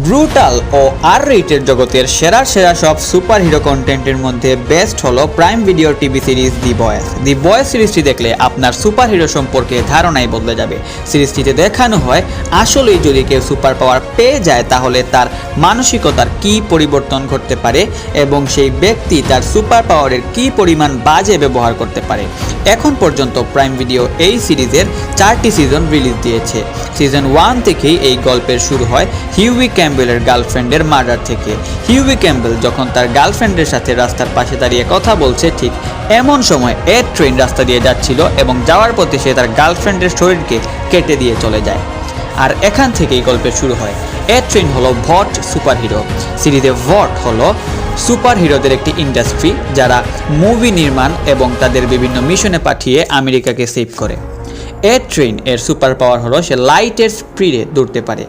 Brutal ও আর rated জগতের সেরা সব সুপারহিরো কন্টেন্টের মধ্যে বেস্ট হলো প্রাইম ভিডিও টিভি সিরিজ দি বয়েস। দি বয়েস সিরিজটি দেখলে আপনার সুপারহিরো সম্পর্কে ধারণাই বদলে যাবে। সিরিজটিতে দেখানো হয় আসলেই যদি কেউ সুপার পাওয়ার পেয়ে যায় তাহলে তার মানসিকতার কী পরিবর্তন ঘটতে পারে এবং সেই ব্যক্তি তার সুপার পাওয়ারের কী পরিমাণ বাজে ব্যবহার করতে পারে। এখন পর্যন্ত প্রাইম ভিডিও এই সিরিজের 4টি সিজন রিলিজ দিয়েছে। সিজন 1 থেকেই এই গল্পের শুরু হয় হিউই ক্যাম্বেলের গার্লফ্রেন্ডের মার্ডার থেকে। হিউই ক্যাম্বেল যখন তার গার্লফ্রেন্ডের সাথে রাস্তার পাশে দাঁড়িয়ে কথা বলছে, ঠিক এমন সময় ট্রেন রাস্তা দিয়ে যাচ্ছিল এবং যাওয়ার পথে সে তার গার্লফ্রেন্ডের শরীরকে কেটে দিয়ে চলে যায়। আর এখান থেকেই গল্পের শুরু হয়। ট্রেন হলো ভট সুপারহিরো। সিরিজে ভট হলো সুপারহিরোদের একটি ইন্ডাস্ট্রি যারা মুভি নির্মাণ এবং তাদের বিভিন্ন মিশনে পাঠিয়ে আমেরিকাকে সেভ করে। ট্রেন এর সুপার পাওয়ার হলো সে লাইটের স্পিডে দৌড়তে পারে।